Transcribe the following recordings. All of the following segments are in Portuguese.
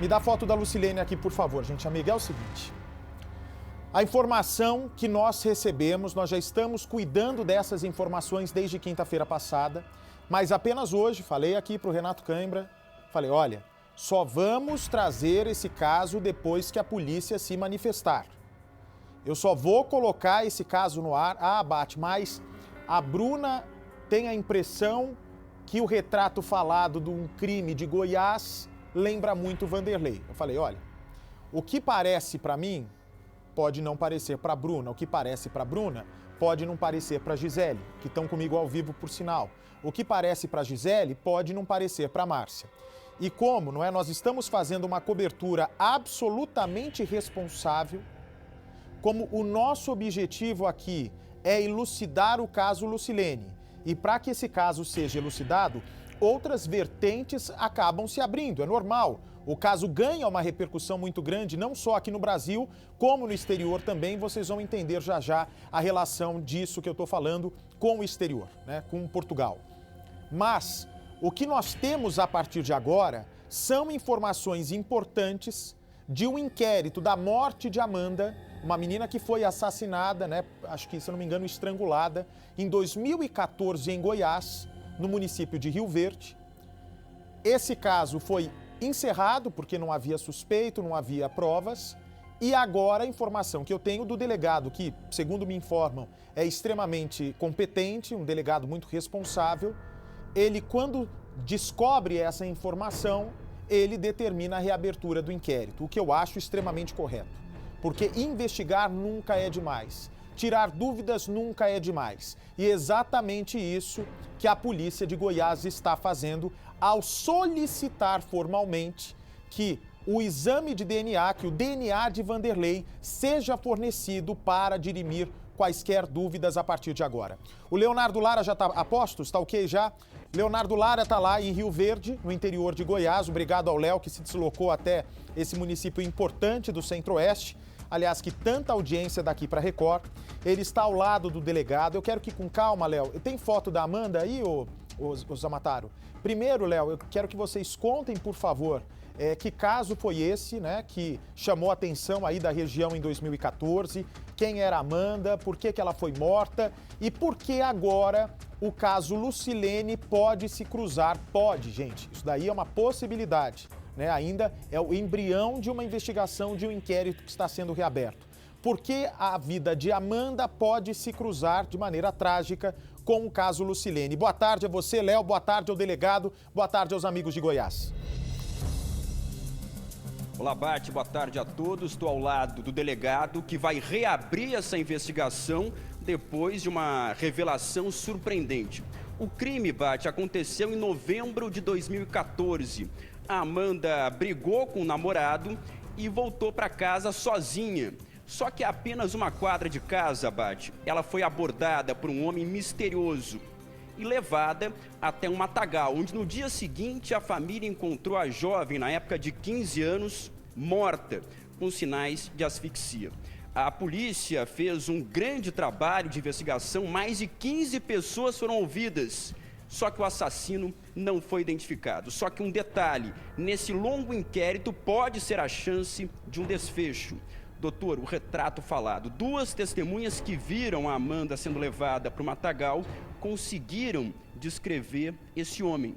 Me dá a foto da Lucilene aqui, por favor, gente. Amiga, é o seguinte. A informação que nós recebemos, nós já estamos cuidando dessas informações desde quinta-feira passada, mas apenas hoje, falei aqui para o Renato Cãibra, falei, olha, só vamos trazer esse caso depois que a polícia se manifestar. Eu só vou colocar esse caso no ar, Bate, mas a Bruna tem a impressão que o retrato falado de um crime de Goiás lembra muito Vanderlei. Eu falei, olha, o que parece para mim pode não parecer para a Bruna, o que parece para a Bruna pode não parecer para a Gisele, que estão comigo ao vivo por sinal. O que parece para a Gisele pode não parecer para a Márcia. E como, não é? Nós estamos fazendo uma cobertura absolutamente responsável, como o nosso objetivo aqui é elucidar o caso Lucilene. E para que esse caso seja elucidado, outras vertentes acabam se abrindo, é normal. O caso ganha uma repercussão muito grande, não só aqui no Brasil, como no exterior também. Vocês vão entender já já a relação disso que eu estou falando com o exterior, né? Com Portugal. Mas o que nós temos a partir de agora são informações importantes de um inquérito da morte de Amanda, uma menina que foi assassinada, né? Acho que, se eu não me engano, estrangulada, em 2014 em Goiás, no município de Rio Verde. Esse caso foi encerrado porque não havia suspeito, não havia provas. E agora a informação que eu tenho do delegado, que, segundo me informam, é extremamente competente, um delegado muito responsável, ele, quando descobre essa informação, ele determina a reabertura do inquérito, o que eu acho extremamente correto. Porque investigar nunca é demais. Tirar dúvidas nunca é demais. E é exatamente isso que a polícia de Goiás está fazendo ao solicitar formalmente que o exame de DNA, que o DNA de Vanderlei seja fornecido para dirimir quaisquer dúvidas a partir de agora. O Leonardo Lara já está a postos? Está ok já? Leonardo Lara está lá em Rio Verde, no interior de Goiás. Obrigado ao Léo, que se deslocou até esse município importante do Centro-Oeste. Aliás, que tanta audiência daqui para Record. Ele está ao lado do delegado. Eu quero que, com calma, Léo, tem foto da Amanda aí, ô Zamataro? Primeiro, Léo, eu quero que vocês contem, por favor, que caso foi esse, né, que chamou a atenção aí da região em 2014, quem era Amanda, por que ela foi morta e por que agora o caso Lucilene pode se cruzar. Pode, gente, isso daí é uma possibilidade. Né, ainda é o embrião de uma investigação, de um inquérito que está sendo reaberto. Porque a vida de Amanda pode se cruzar de maneira trágica com o caso Lucilene. Boa tarde a você, Léo, boa tarde ao delegado, boa tarde aos amigos de Goiás. Olá, Bate, boa tarde a todos. Estou ao lado do delegado que vai reabrir essa investigação depois de uma revelação surpreendente. O crime, Bate, aconteceu em novembro de 2014. A Amanda brigou com o namorado e voltou para casa sozinha. Só que a apenas uma quadra de casa, Bate, ela foi abordada por um homem misterioso e levada até um matagal, onde no dia seguinte a família encontrou a jovem, na época de 15 anos, morta, com sinais de asfixia. A polícia fez um grande trabalho de investigação, mais de 15 pessoas foram ouvidas. Só que o assassino não foi identificado. Só que um detalhe, nesse longo inquérito pode ser a chance de um desfecho. Doutor, o retrato falado. Duas testemunhas que viram a Amanda sendo levada para o matagal conseguiram descrever esse homem.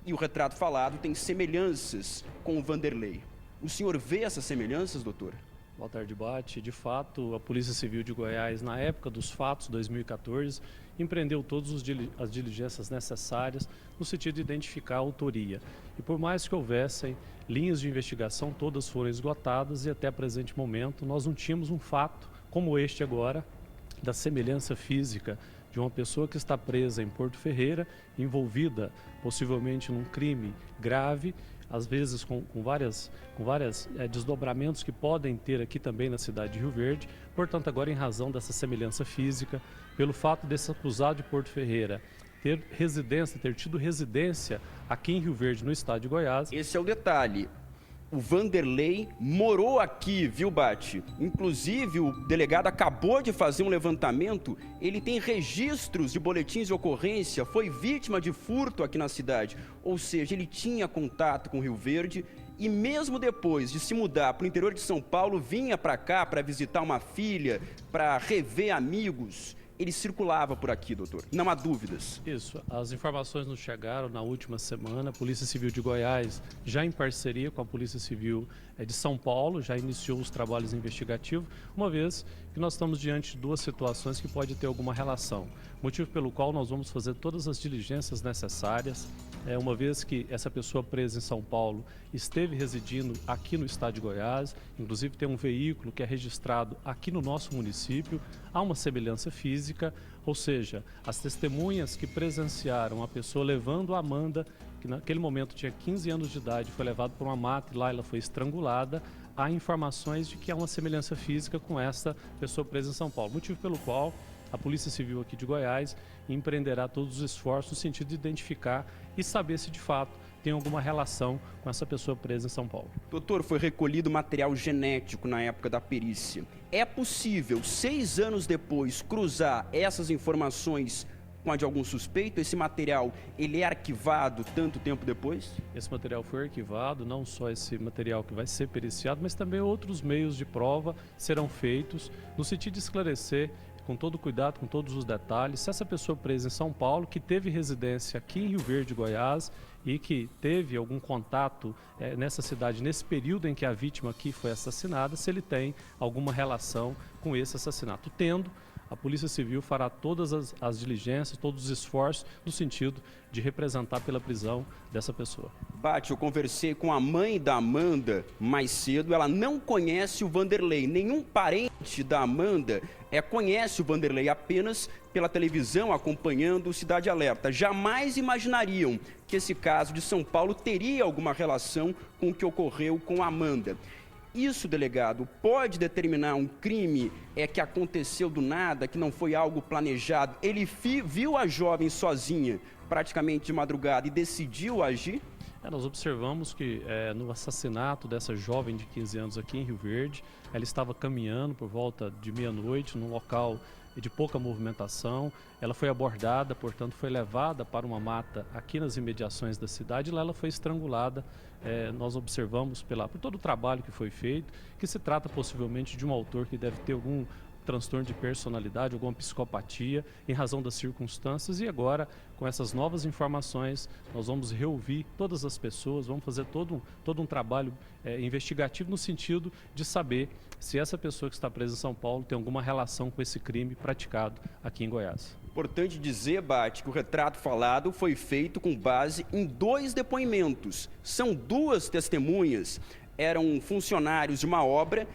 E o retrato falado tem semelhanças com o Vanderlei. O senhor vê essas semelhanças, doutor? Boa tarde, Bate. De fato, a Polícia Civil de Goiás, na época dos fatos, 2014, empreendeu todas as diligências necessárias no sentido de identificar a autoria. E por mais que houvessem linhas de investigação, todas foram esgotadas e até presente momento nós não tínhamos um fato como este agora, da semelhança física de uma pessoa que está presa em Porto Ferreira, envolvida possivelmente num crime grave, às vezes com vários desdobramentos que podem ter aqui também na cidade de Rio Verde. Portanto, agora, em razão dessa semelhança física, pelo fato desse acusado de Porto Ferreira ter tido residência aqui em Rio Verde, no estado de Goiás. Esse é o detalhe. O Vanderlei morou aqui, viu, Bate? Inclusive, o delegado acabou de fazer um levantamento, ele tem registros de boletins de ocorrência, foi vítima de furto aqui na cidade. Ou seja, ele tinha contato com Rio Verde e mesmo depois de se mudar para o interior de São Paulo, vinha para cá para visitar uma filha, para rever amigos. Ele circulava por aqui, doutor, não há dúvidas. Isso, as informações nos chegaram na última semana. A Polícia Civil de Goiás, já em parceria com a Polícia Civil de São Paulo, já iniciou os trabalhos investigativos, uma vez que nós estamos diante de duas situações que podem ter alguma relação. Motivo pelo qual nós vamos fazer todas as diligências necessárias, uma vez que essa pessoa presa em São Paulo esteve residindo aqui no estado de Goiás, inclusive tem um veículo que é registrado aqui no nosso município, há uma semelhança física, ou seja, as testemunhas que presenciaram a pessoa levando a Amanda, que naquele momento tinha 15 anos de idade, foi levada por uma mata e lá ela foi estrangulada, há informações de que há uma semelhança física com essa pessoa presa em São Paulo, motivo pelo qual a Polícia Civil aqui de Goiás empreenderá todos os esforços no sentido de identificar e saber se de fato tem alguma relação com essa pessoa presa em São Paulo. Doutor, foi recolhido material genético na época da perícia. É possível, 6 anos depois, cruzar essas informações com a de algum suspeito? Esse material, ele é arquivado tanto tempo depois? Esse material foi arquivado, não só esse material que vai ser periciado, mas também outros meios de prova serão feitos no sentido de esclarecer com todo cuidado, com todos os detalhes, se essa pessoa presa em São Paulo, que teve residência aqui em Rio Verde, Goiás, e que teve algum contato nessa cidade, nesse período em que a vítima aqui foi assassinada, se ele tem alguma relação com esse assassinato. Tendo, a Polícia Civil fará todas as diligências, todos os esforços no sentido de representar pela prisão dessa pessoa. Bate, eu conversei com a mãe da Amanda mais cedo, ela não conhece o Vanderlei, nenhum parente da Amanda conhece o Vanderlei, apenas pela televisão acompanhando o Cidade Alerta. Jamais imaginariam que esse caso de São Paulo teria alguma relação com o que ocorreu com a Amanda. Isso, delegado, pode determinar um crime que aconteceu do nada, que não foi algo planejado. Ele viu a jovem sozinha, praticamente de madrugada, e decidiu agir? Nós observamos que no assassinato dessa jovem de 15 anos aqui em Rio Verde, ela estava caminhando por volta de meia-noite num local de pouca movimentação. Ela foi abordada, portanto foi levada para uma mata aqui nas imediações da cidade e lá ela foi estrangulada. Nós observamos por todo o trabalho que foi feito, que se trata possivelmente de um autor que deve ter algum transtorno de personalidade, alguma psicopatia em razão das circunstâncias, e agora com essas novas informações nós vamos reouvir todas as pessoas, vamos fazer todo um trabalho investigativo no sentido de saber se essa pessoa que está presa em São Paulo tem alguma relação com esse crime praticado aqui em Goiás. Importante dizer, Bate, que o retrato falado foi feito com base em 2 depoimentos. São 2 testemunhas, eram funcionários de uma obra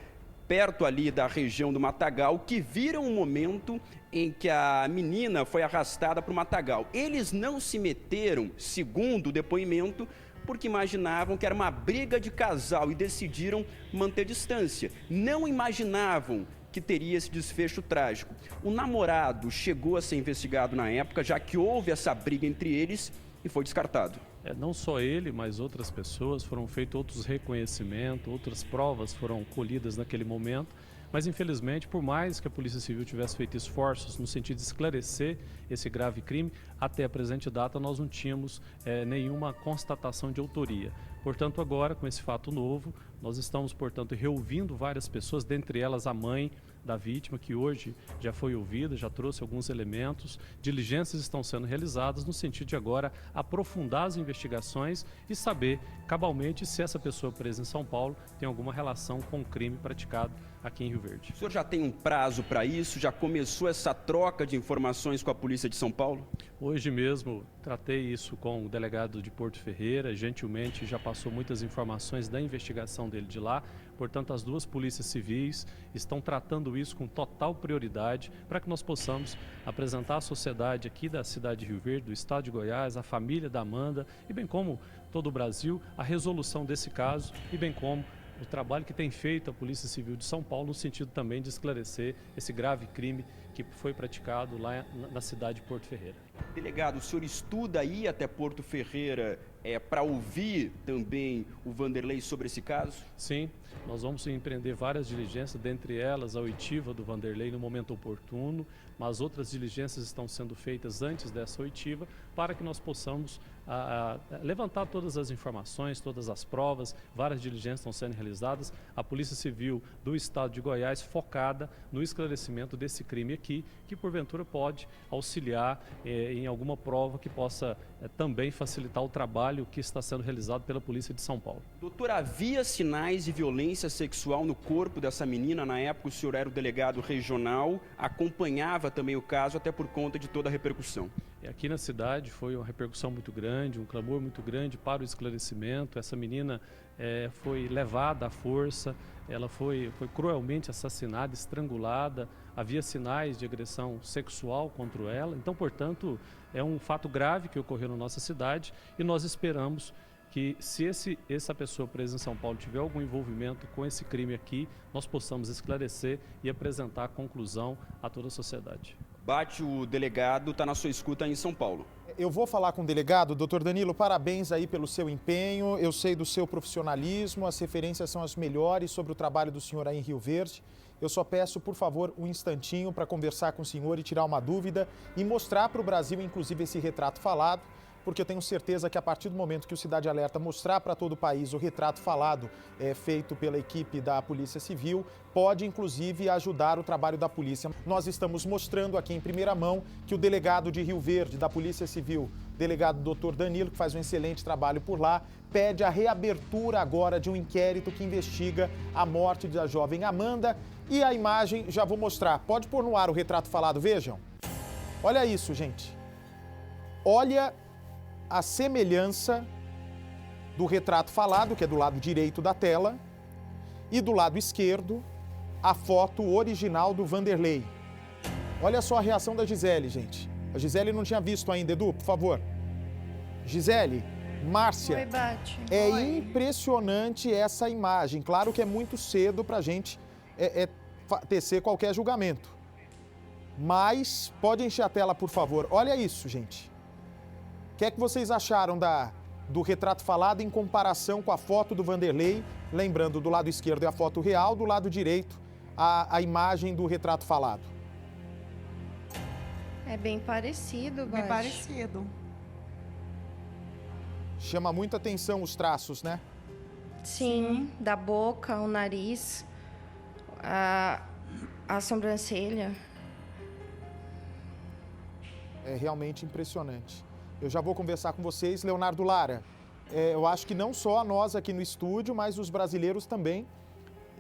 perto ali da região do Matagal, que viram o momento em que a menina foi arrastada para o Matagal. Eles não se meteram, segundo o depoimento, porque imaginavam que era uma briga de casal e decidiram manter distância. Não imaginavam que teria esse desfecho trágico. O namorado chegou a ser investigado na época, já que houve essa briga entre eles e foi descartado. Não só ele, mas outras pessoas, foram feitos outros reconhecimentos, outras provas foram colhidas naquele momento, mas infelizmente, por mais que a Polícia Civil tivesse feito esforços no sentido de esclarecer esse grave crime, até a presente data nós não tínhamos nenhuma constatação de autoria. Portanto, agora, com esse fato novo, nós estamos, portanto, reouvindo várias pessoas, dentre elas a mãe da vítima, que hoje já foi ouvida, já trouxe alguns elementos. Diligências estão sendo realizadas no sentido de agora aprofundar as investigações e saber cabalmente se essa pessoa presa em São Paulo tem alguma relação com o crime praticado aqui em Rio Verde. O senhor já tem um prazo para isso? Já começou essa troca de informações com a Polícia de São Paulo? Hoje mesmo tratei isso com o delegado de Porto Ferreira, gentilmente já passou muitas informações da investigação dele de lá. Portanto, as 2 polícias civis estão tratando isso com total prioridade para que nós possamos apresentar à sociedade aqui da cidade de Rio Verde, do estado de Goiás, a família da Amanda e bem como todo o Brasil, a resolução desse caso e bem como o trabalho que tem feito a Polícia Civil de São Paulo no sentido também de esclarecer esse grave crime que foi praticado lá na cidade de Porto Ferreira. Delegado, o senhor estuda ir até Porto Ferreira para ouvir também o Vanderlei sobre esse caso? Sim, nós vamos empreender várias diligências, dentre elas a oitiva do Vanderlei no momento oportuno, mas outras diligências estão sendo feitas antes dessa oitiva para que nós possamos levantar todas as informações, todas as provas. Várias diligências estão sendo realizadas. A Polícia Civil do Estado de Goiás focada no esclarecimento desse crime aqui, que porventura pode auxiliar em alguma prova que possa também facilitar o trabalho que está sendo realizado pela Polícia de São Paulo. Doutor, havia sinais de violência sexual no corpo dessa menina? Na época o senhor era o delegado regional, acompanhava também o caso, até por conta de toda a repercussão. Aqui na cidade foi uma repercussão muito grande, um clamor muito grande para o esclarecimento. Essa menina foi levada à força, ela foi cruelmente assassinada, estrangulada, havia sinais de agressão sexual contra ela. Então, portanto, é um fato grave que ocorreu na nossa cidade e nós esperamos que, se essa pessoa presa em São Paulo tiver algum envolvimento com esse crime aqui, nós possamos esclarecer e apresentar a conclusão a toda a sociedade. Bate, o delegado está na sua escuta aí em São Paulo. Eu vou falar com o delegado. Doutor Danilo, parabéns aí pelo seu empenho. Eu sei do seu profissionalismo, as referências são as melhores sobre o trabalho do senhor aí em Rio Verde. Eu só peço, por favor, um instantinho para conversar com o senhor e tirar uma dúvida e mostrar para o Brasil, inclusive, esse retrato falado, porque eu tenho certeza que a partir do momento que o Cidade Alerta mostrar para todo o país o retrato falado feito pela equipe da Polícia Civil, pode inclusive ajudar o trabalho da polícia. Nós estamos mostrando aqui em primeira mão que o delegado de Rio Verde, da Polícia Civil, delegado Dr. Danilo, que faz um excelente trabalho por lá, pede a reabertura agora de um inquérito que investiga a morte da jovem Amanda. E a imagem, já vou mostrar. Pode pôr no ar o retrato falado, vejam. Olha isso, gente. Olha a semelhança do retrato falado, que é do lado direito da tela, e do lado esquerdo, a foto original do Vanderlei. Olha só a reação da Gisele, gente. A Gisele não tinha visto ainda, Edu, por favor. Gisele, Márcia, Oi, Bate. é Oi. impressionante essa imagem. Claro que é muito cedo para a gente tecer qualquer julgamento. Mas, pode encher a tela, por favor. Olha isso, gente. O que é que vocês acharam do retrato falado em comparação com a foto do Vanderlei? Lembrando, do lado esquerdo é a foto real, do lado direito a imagem do retrato falado. É bem parecido, Bate. Bem parecido. Chama muita atenção os traços, né? Sim, da boca, o nariz, a sobrancelha. É realmente impressionante. Eu já vou conversar com vocês. Leonardo Lara, eu acho que não só nós aqui no estúdio, mas os brasileiros também,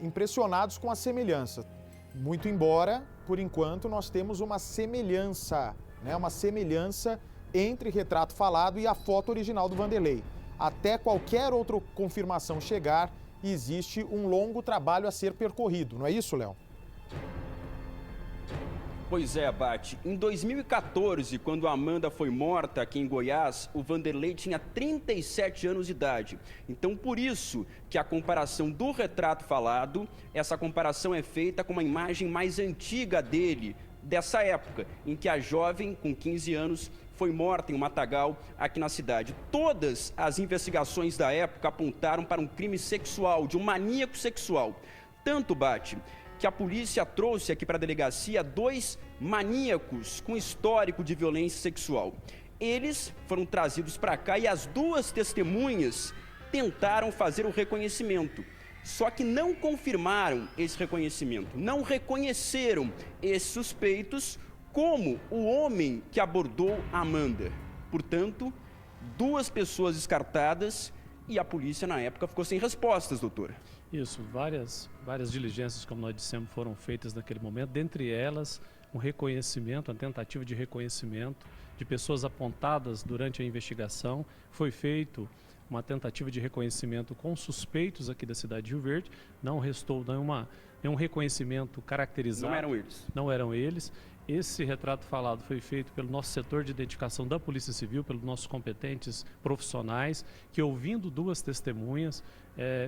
impressionados com a semelhança. Muito embora, por enquanto, nós temos uma semelhança, né? Uma semelhança entre retrato falado e a foto original do Vanderlei. Até qualquer outra confirmação chegar, existe um longo trabalho a ser percorrido, não é isso, Léo? Pois é, Bate. Em 2014, quando a Amanda foi morta aqui em Goiás, o Vanderlei tinha 37 anos de idade. Então, por isso que a comparação do retrato falado, essa comparação é feita com uma imagem mais antiga dele, dessa época, em que a jovem, com 15 anos, foi morta em um matagal aqui na cidade. Todas as investigações da época apontaram para um crime sexual, de um maníaco sexual. Tanto, Bate, que a polícia trouxe aqui para a delegacia 2 maníacos com histórico de violência sexual. Eles foram trazidos para cá e as 2 testemunhas tentaram fazer o reconhecimento. Só que não confirmaram esse reconhecimento, não reconheceram esses suspeitos como o homem que abordou a Amanda. Portanto, 2 pessoas descartadas e a polícia na época ficou sem respostas, doutora. Isso, várias diligências, como nós dissemos, foram feitas naquele momento, dentre elas um reconhecimento, uma tentativa de reconhecimento de pessoas apontadas durante a investigação. Foi feito uma tentativa de reconhecimento com suspeitos aqui da cidade de Rio Verde, não restou nenhum reconhecimento caracterizado. Não eram eles. Não eram eles. Esse retrato falado foi feito pelo nosso setor de identificação da Polícia Civil, pelos nossos competentes profissionais, que ouvindo duas testemunhas,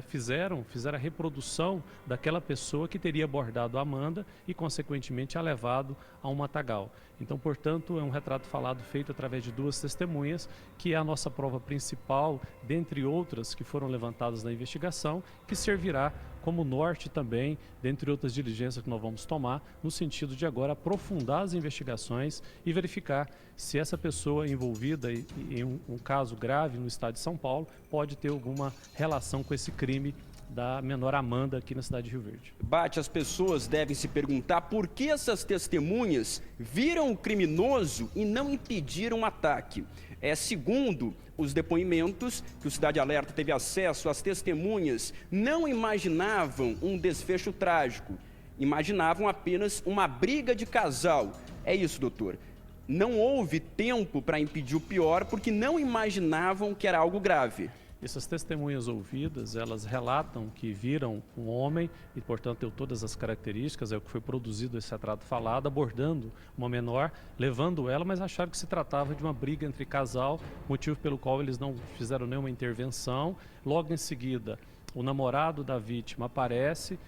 fizeram a reprodução daquela pessoa que teria abordado a Amanda e, consequentemente, a levado a um matagal. Então, portanto, é um retrato falado feito através de duas testemunhas, que é a nossa prova principal, dentre outras que foram levantadas na investigação, que servirá como norte também, dentre outras diligências que nós vamos tomar, no sentido de agora aprofundar as investigações e verificar se essa pessoa envolvida em um caso grave no estado de São Paulo pode ter alguma relação com esse crime da menor Amanda aqui na cidade de Rio Verde. Bate, as pessoas devem se perguntar por que essas testemunhas viram o criminoso e não impediram o ataque. Segundo os depoimentos que o Cidade Alerta teve acesso, as testemunhas não imaginavam um desfecho trágico, imaginavam apenas uma briga de casal. É isso, doutor. Não houve tempo para impedir o pior porque não imaginavam que era algo grave. Essas testemunhas ouvidas, elas relatam que viram um homem e, portanto, deu todas as características, é o que foi produzido esse retrato falado, abordando uma menor, levando ela, mas acharam que se tratava de uma briga entre casal, motivo pelo qual eles não fizeram nenhuma intervenção. Logo em seguida, o namorado da vítima aparece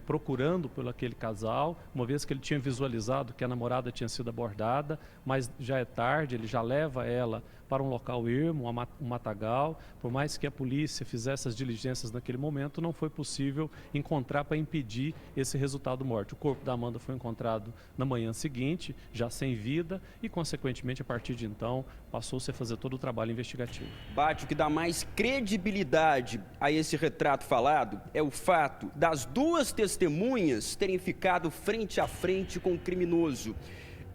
procurando por aquele casal, uma vez que ele tinha visualizado que a namorada tinha sido abordada, mas já é tarde, ele já leva ela para um local ermo, um matagal. Por mais que a polícia fizesse as diligências naquele momento, não foi possível encontrar para impedir esse resultado morte. O corpo da Amanda foi encontrado na manhã seguinte, já sem vida, e consequentemente, a partir de então, passou-se a fazer todo o trabalho investigativo. Bate, o que dá mais credibilidade a esse retrato falado é o fato das duas testemunhas terem ficado frente a frente com o criminoso.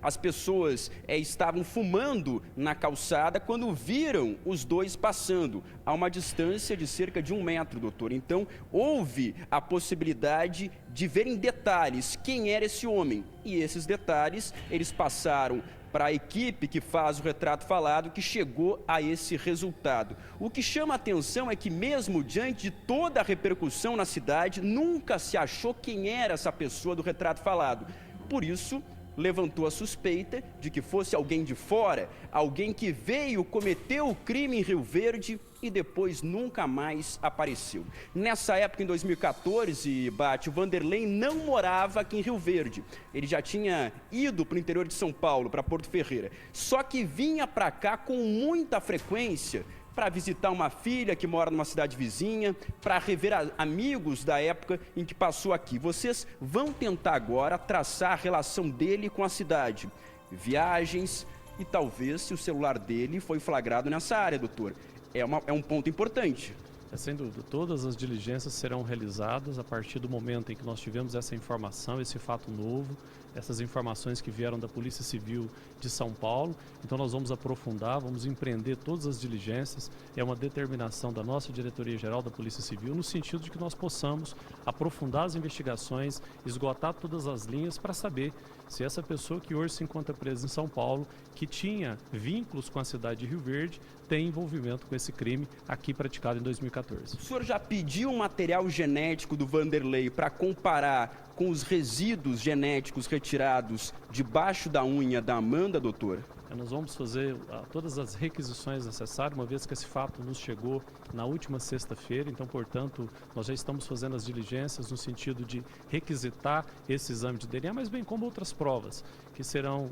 As pessoas estavam fumando na calçada quando viram os dois passando, a uma distância de cerca de 1 metro, doutor. Então, houve a possibilidade de ver em detalhes quem era esse homem. E esses detalhes, eles passaram para a equipe que faz o retrato falado, que chegou a esse resultado. O que chama a atenção é que, mesmo diante de toda a repercussão na cidade, nunca se achou quem era essa pessoa do retrato falado. Por isso, levantou a suspeita de que fosse alguém de fora, alguém que veio, cometeu o crime em Rio Verde e depois nunca mais apareceu. Nessa época, em 2014, Bate, o Vanderlei não morava aqui em Rio Verde. Ele já tinha ido para o interior de São Paulo, para Porto Ferreira. Só que vinha para cá com muita frequência para visitar uma filha que mora numa cidade vizinha, para rever amigos da época em que passou aqui. Vocês vão tentar agora traçar a relação dele com a cidade, viagens e talvez se o celular dele foi flagrado nessa área, doutor. É um ponto importante. Sem dúvida, todas as diligências serão realizadas a partir do momento em que nós tivemos essa informação, esse fato novo, essas informações que vieram da Polícia Civil de São Paulo. Então nós vamos aprofundar, vamos empreender todas as diligências. É uma determinação da nossa Diretoria-Geral da Polícia Civil, no sentido de que nós possamos aprofundar as investigações, esgotar todas as linhas para saber se essa pessoa que hoje se encontra presa em São Paulo, que tinha vínculos com a cidade de Rio Verde, tem envolvimento com esse crime aqui praticado em 2014. O senhor já pediu o material genético do Vanderlei para comparar com os resíduos genéticos retirados debaixo da unha da Amanda, doutor? Nós vamos fazer todas as requisições necessárias, uma vez que esse fato nos chegou na última sexta-feira. Então, portanto, nós já estamos fazendo as diligências no sentido de requisitar esse exame de DNA, mas bem como outras provas que serão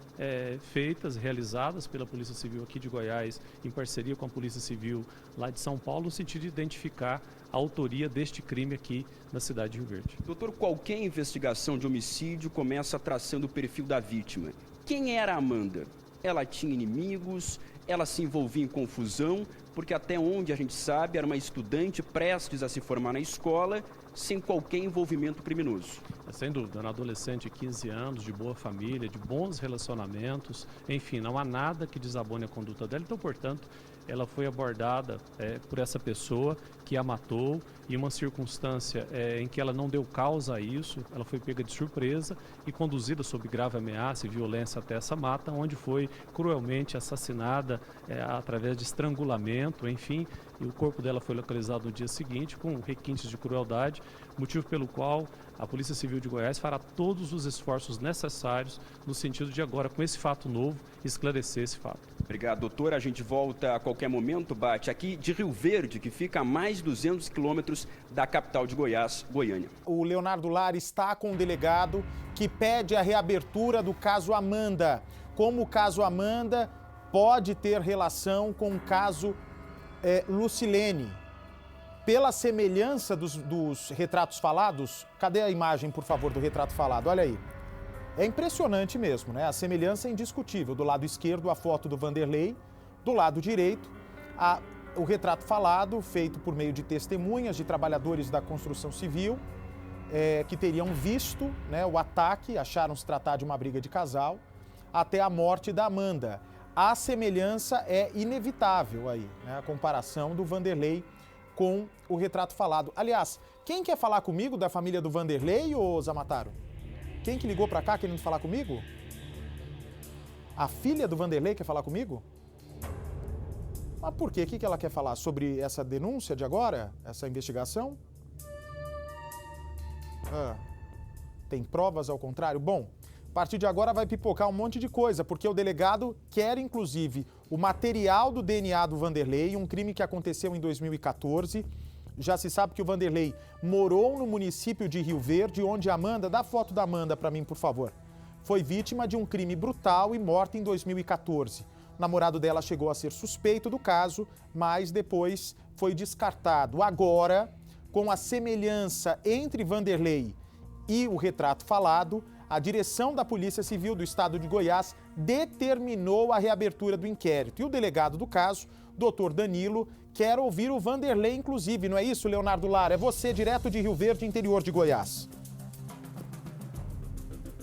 feitas, realizadas pela Polícia Civil aqui de Goiás, em parceria com a Polícia Civil lá de São Paulo, no sentido de identificar a autoria deste crime aqui na cidade de Rio Verde. Doutor, qualquer investigação de homicídio começa traçando o perfil da vítima. Quem era a Amanda? Ela tinha inimigos, ela se envolvia em confusão, porque até onde a gente sabe, era uma estudante prestes a se formar na escola, sem qualquer envolvimento criminoso. Sem dúvida, uma adolescente de 15 anos, de boa família, de bons relacionamentos, enfim, não há nada que desabone a conduta dela. Então, portanto, ela foi abordada por essa pessoa que a matou, em uma circunstância em que ela não deu causa a isso, ela foi pega de surpresa e conduzida sob grave ameaça e violência até essa mata, onde foi cruelmente assassinada através de estrangulamento, enfim, e o corpo dela foi localizado no dia seguinte com requintes de crueldade, motivo pelo qual a Polícia Civil de Goiás fará todos os esforços necessários no sentido de agora, com esse fato novo, esclarecer esse fato. Obrigado, doutor. A gente volta a qualquer momento, Bate, aqui de Rio Verde, que fica a mais de 200 quilômetros da capital de Goiás, Goiânia. O Leonardo Lara está com um delegado que pede a reabertura do caso Amanda. Como o caso Amanda pode ter relação com o caso Lucilene. Pela semelhança dos retratos falados, cadê a imagem, por favor, do retrato falado? Olha aí. É impressionante mesmo, né? A semelhança é indiscutível. Do lado esquerdo, a foto do Vanderlei. Do lado direito, o retrato falado, feito por meio de testemunhas de trabalhadores da construção civil, que teriam visto, né, o ataque, acharam se tratar de uma briga de casal, até a morte da Amanda. A semelhança é inevitável aí, né? A comparação do Vanderlei com o retrato falado. Aliás, quem quer falar comigo da família do Vanderlei, ô Zamataro? Quem que ligou pra cá querendo falar comigo? A filha do Vanderlei quer falar comigo? Mas por quê? O que ela quer falar? Sobre essa denúncia de agora? Essa investigação? Tem provas ao contrário? Bom, a partir de agora vai pipocar um monte de coisa, porque o delegado quer, inclusive, o material do DNA do Vanderlei, um crime que aconteceu em 2014. Já se sabe que o Vanderlei morou no município de Rio Verde, onde a Amanda, dá a foto da Amanda para mim, por favor, foi vítima de um crime brutal e morta em 2014. O namorado dela chegou a ser suspeito do caso, mas depois foi descartado. Agora, com a semelhança entre Vanderlei e o retrato falado, a direção da Polícia Civil do Estado de Goiás determinou a reabertura do inquérito. E o delegado do caso, doutor Danilo, quer ouvir o Vanderlei, inclusive. Não é isso, Leonardo Lara? É você, direto de Rio Verde, interior de Goiás.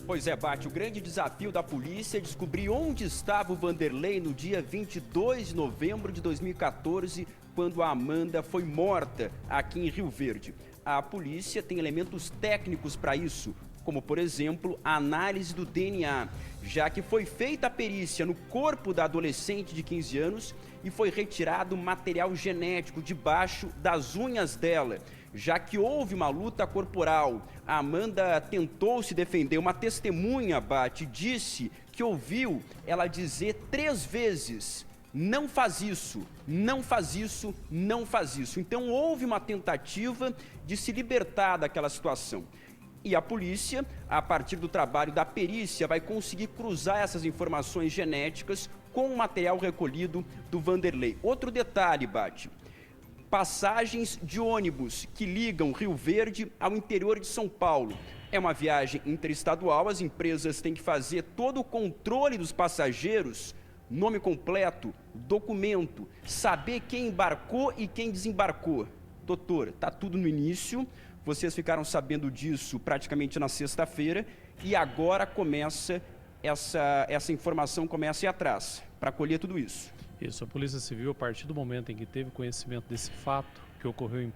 Pois é, Bate, o grande desafio da polícia é descobrir onde estava o Vanderlei no dia 22 de novembro de 2014, quando a Amanda foi morta aqui em Rio Verde. A polícia tem elementos técnicos para isso, como, por exemplo, a análise do DNA, já que foi feita a perícia no corpo da adolescente de 15 anos e foi retirado material genético debaixo das unhas dela, já que houve uma luta corporal. A Amanda tentou se defender. Uma testemunha, Bate, disse que ouviu ela dizer 3 vezes: não faz isso, não faz isso, não faz isso. Então houve uma tentativa de se libertar daquela situação. E a polícia, a partir do trabalho da perícia, vai conseguir cruzar essas informações genéticas com o material recolhido do Vanderlei. Outro detalhe, Bate: passagens de ônibus que ligam Rio Verde ao interior de São Paulo. É uma viagem interestadual, as empresas têm que fazer todo o controle dos passageiros, nome completo, documento, saber quem embarcou e quem desembarcou. Doutor, está tudo no início. Vocês ficaram sabendo disso praticamente na sexta-feira e agora começa essa informação começa a ir atrás para colher tudo isso. Isso, a Polícia Civil, a partir do momento em que teve conhecimento desse fato que ocorreu em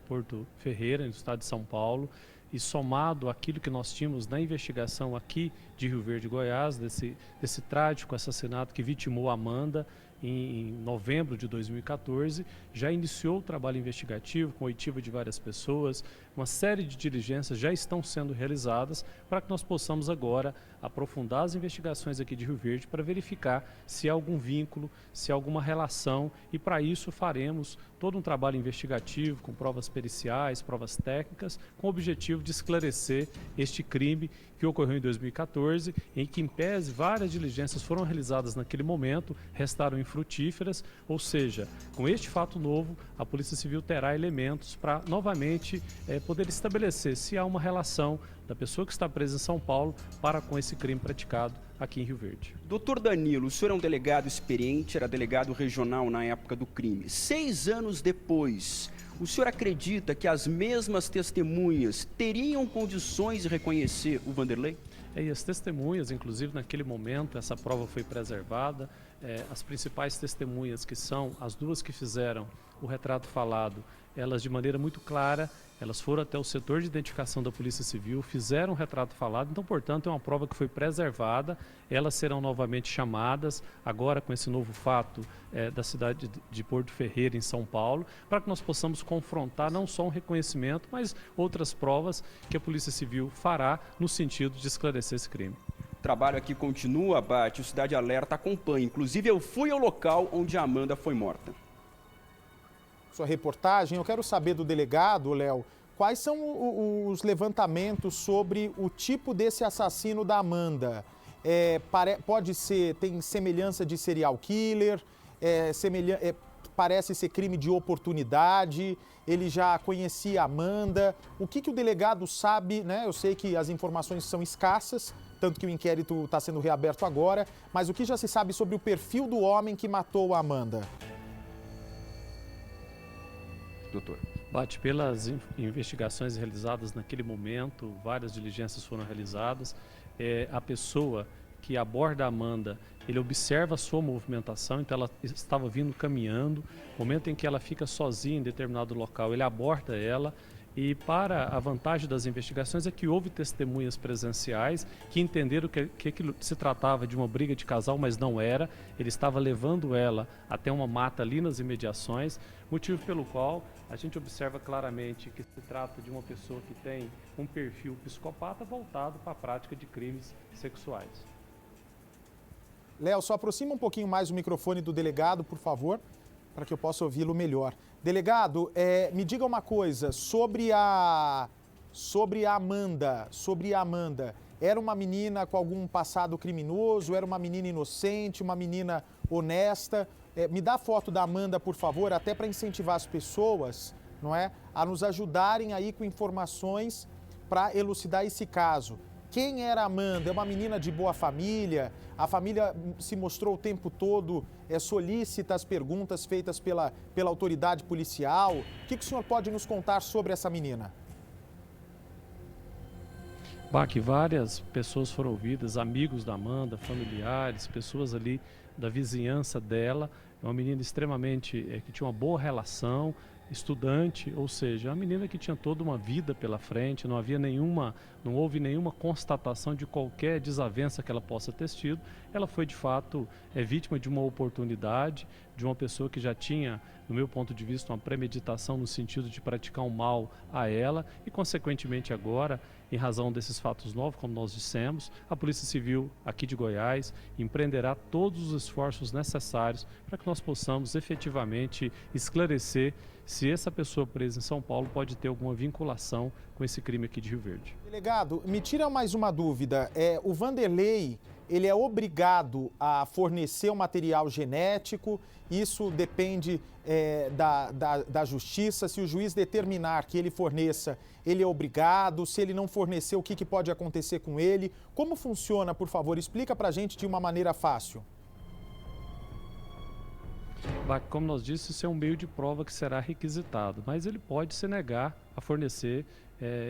Porto Ferreira, no estado de São Paulo, e somado àquilo que nós tínhamos na investigação aqui de Rio Verde, Goiás, desse trágico assassinato que vitimou a Amanda em novembro de 2014, já iniciou o trabalho investigativo com oitiva de várias pessoas. Uma série de diligências já estão sendo realizadas para que nós possamos agora aprofundar as investigações aqui de Rio Verde para verificar se há algum vínculo, se há alguma relação, e para isso faremos todo um trabalho investigativo com provas periciais, provas técnicas, com o objetivo de esclarecer este crime que ocorreu em 2014, em que, em pese, várias diligências foram realizadas naquele momento, restaram infrutíferas, ou seja, com este fato novo, a Polícia Civil terá elementos para novamente poder estabelecer se há uma relação da pessoa que está presa em São Paulo para com esse crime praticado aqui em Rio Verde. Doutor Danilo, o senhor é um delegado experiente, era delegado regional na época do crime. 6 anos depois, o senhor acredita que as mesmas testemunhas teriam condições de reconhecer o Vanderlei? E as testemunhas, inclusive naquele momento, essa prova foi preservada. As principais testemunhas, que são as duas que fizeram o retrato falado, elas de maneira muito clara elas foram até o setor de identificação da Polícia Civil, fizeram um retrato falado, então, portanto, é uma prova que foi preservada, elas serão novamente chamadas, agora com esse novo fato da cidade de Porto Ferreira, em São Paulo, para que nós possamos confrontar não só um reconhecimento, mas outras provas que a Polícia Civil fará no sentido de esclarecer esse crime. O trabalho aqui continua, Bate, o Cidade Alerta acompanha. Inclusive, eu fui ao local onde a Amanda foi morta. Sua reportagem, eu quero saber do delegado, Léo, quais são os levantamentos sobre o tipo desse assassino da Amanda? Pode ser, tem semelhança de serial killer, parece ser crime de oportunidade, ele já conhecia a Amanda. O que o delegado sabe, né? Eu sei que as informações são escassas, tanto que o inquérito está sendo reaberto agora, mas o que já se sabe sobre o perfil do homem que matou a Amanda? Doutor. Bate, pelas investigações realizadas naquele momento, várias diligências foram realizadas. A pessoa que aborda a Amanda, ele observa a sua movimentação, então ela estava vindo caminhando. No momento em que ela fica sozinha em determinado local, ele aborda ela. E para a vantagem das investigações é que houve testemunhas presenciais que entenderam que aquilo se tratava de uma briga de casal, mas não era. Ele estava levando ela até uma mata ali nas imediações, motivo pelo qual a gente observa claramente que se trata de uma pessoa que tem um perfil psicopata voltado para a prática de crimes sexuais. Léo, só aproxima um pouquinho mais o microfone do delegado, por favor, para que eu possa ouvi-lo melhor. Delegado, me diga uma coisa, sobre a Amanda, era uma menina com algum passado criminoso, era uma menina inocente, uma menina honesta? Me dá a foto da Amanda, por favor, até para incentivar as pessoas, não é, a nos ajudarem aí com informações para elucidar esse caso. Quem era a Amanda? É uma menina de boa família? A família se mostrou o tempo todo solícita às perguntas feitas pela autoridade policial. O que o senhor pode nos contar sobre essa menina? Que várias pessoas foram ouvidas, amigos da Amanda, familiares, pessoas ali da vizinhança dela. É uma menina extremamente, que tinha uma boa relação, estudante, ou seja, uma menina que tinha toda uma vida pela frente, não houve nenhuma constatação de qualquer desavença que ela possa ter tido. Ela foi de fato vítima de uma oportunidade, de uma pessoa que já tinha, no meu ponto de vista, uma premeditação no sentido de praticar um mal a ela e, consequentemente, agora, em razão desses fatos novos, como nós dissemos, a Polícia Civil aqui de Goiás empreenderá todos os esforços necessários para que nós possamos efetivamente esclarecer se essa pessoa presa em São Paulo pode ter alguma vinculação com esse crime aqui de Rio Verde. Delegado, me tira mais uma dúvida. O Vanderlei, ele é obrigado a fornecer o material genético? Isso depende da justiça. Se o juiz determinar que ele forneça, ele é obrigado. Se ele não fornecer, o que pode acontecer com ele? Como funciona, por favor? Explica pra gente de uma maneira fácil. Como nós dissemos, isso é um meio de prova que será requisitado, mas ele pode se negar a fornecer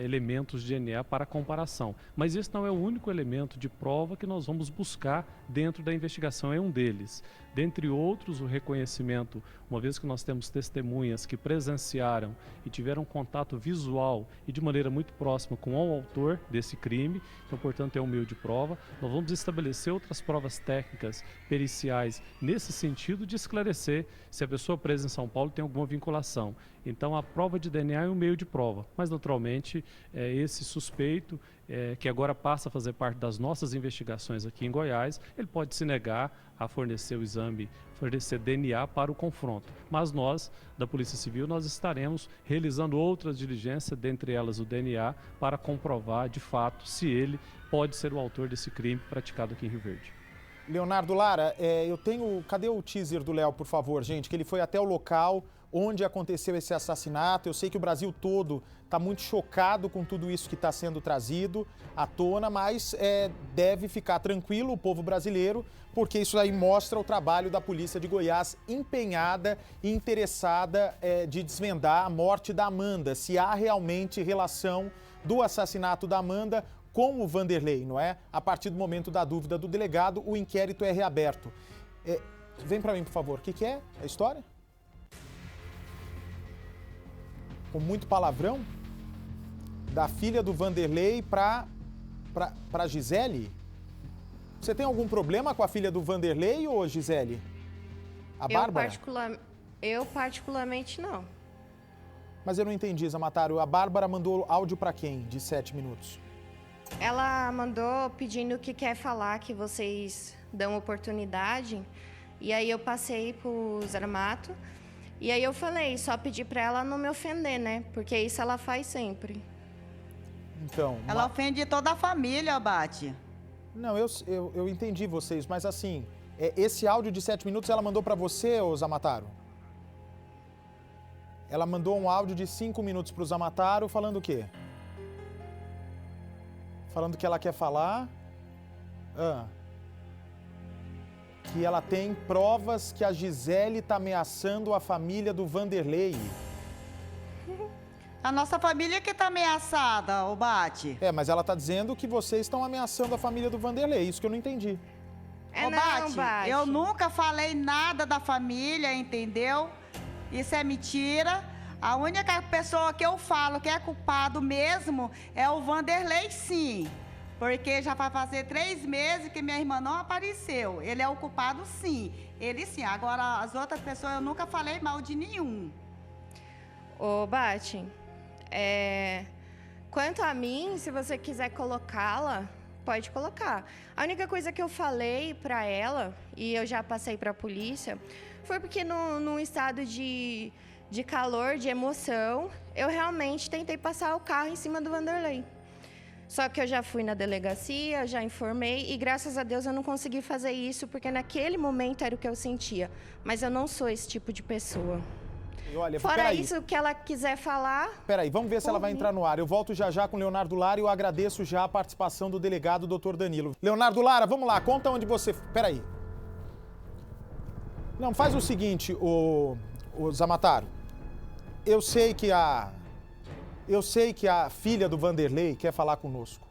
elementos de DNA para comparação. Mas esse não é o único elemento de prova que nós vamos buscar dentro da investigação, é um deles. Dentre outros, o reconhecimento, uma vez que nós temos testemunhas que presenciaram e tiveram contato visual e de maneira muito próxima com o autor desse crime, então, portanto, é um meio de prova. Nós vamos estabelecer outras provas técnicas, periciais, nesse sentido de esclarecer se a pessoa presa em São Paulo tem alguma vinculação. Então, a prova de DNA é um meio de prova, mas, naturalmente, esse suspeito, que agora passa a fazer parte das nossas investigações aqui em Goiás, ele pode se negar a fornecer o exame, fornecer DNA para o confronto. Mas nós, da Polícia Civil, nós estaremos realizando outras diligências, dentre elas o DNA, para comprovar, de fato, se ele pode ser o autor desse crime praticado aqui em Rio Verde. Leonardo Lara, cadê o teaser do Léo, por favor, gente? Que ele foi até o local onde aconteceu esse assassinato. Eu sei que o Brasil todo está muito chocado com tudo isso que está sendo trazido à tona, mas deve ficar tranquilo o povo brasileiro, porque isso aí mostra o trabalho da Polícia de Goiás empenhada e interessada de desvendar a morte da Amanda, se há realmente relação do assassinato da Amanda com o Vanderlei, não é? A partir do momento da dúvida do delegado, o inquérito é reaberto. Vem para mim, por favor. O que é a história? Com muito palavrão? da filha do Vanderlei pra Gisele? Você tem algum problema com a filha do Vanderlei, ou Gisele? A Bárbara? Eu particularmente não. Mas eu não entendi, Zamataro. A Bárbara mandou áudio pra quem, de 7 minutos? Ela mandou pedindo que quer falar, que vocês dão oportunidade. E aí eu passei pro Zaramato. E aí eu falei, só pedir pra ela não me ofender, né? Porque isso ela faz sempre. Então... Ela ofende toda a família, Bate. Não, eu entendi vocês, mas assim, esse áudio de 7 minutos ela mandou pra você, ô Zamataro? Ela mandou um áudio de 5 minutos pro Zamataro falando o quê? Falando que ela quer falar... que ela tem provas que a Gisele tá ameaçando a família do Vanderlei. A nossa família que tá ameaçada, o Bate. Mas ela tá dizendo que vocês estão ameaçando a família do Vanderlei, isso que eu não entendi. Ô, Bate, eu nunca falei nada da família, entendeu? Isso é mentira. A única pessoa que eu falo que é culpado mesmo é o Vanderlei, sim. Porque já vai fazer 3 meses que minha irmã não apareceu. Ele é o culpado, sim. Ele, sim. Agora, as outras pessoas, eu nunca falei mal de nenhum. Ô, Bate, quanto a mim, se você quiser colocá-la, pode colocar. A única coisa que eu falei pra ela, e eu já passei pra polícia, foi porque num estado de calor, de emoção, eu realmente tentei passar o carro em cima do Vanderlei. Só que eu já fui na delegacia, já informei, e graças a Deus eu não consegui fazer isso, porque naquele momento era o que eu sentia. Mas eu não sou esse tipo de pessoa. E olha, fora isso, que ela quiser falar... Peraí, vamos ver se ela vai entrar no ar. Eu volto já com o Leonardo Lara e eu agradeço já a participação do delegado, Dr. Danilo. Leonardo Lara, vamos lá, conta onde você... Peraí. Não, faz o seguinte, o Zamataro. Eu sei que a filha do Vanderlei quer falar conosco,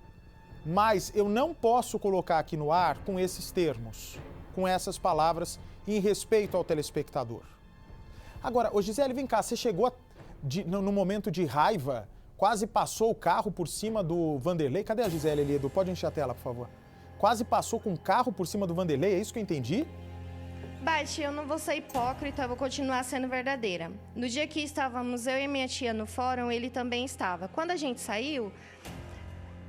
mas eu não posso colocar aqui no ar com esses termos, com essas palavras, em respeito ao telespectador. Agora, ô Gisele, vem cá, você chegou no momento de raiva, quase passou o carro por cima do Vanderlei. Cadê a Gisele ali, Edu? Pode encher a tela, por favor. Quase passou com o carro por cima do Vanderlei, é isso que eu entendi? Bate, eu não vou ser hipócrita, eu vou continuar sendo verdadeira. No dia que estávamos eu e minha tia no fórum, ele também estava. Quando a gente saiu,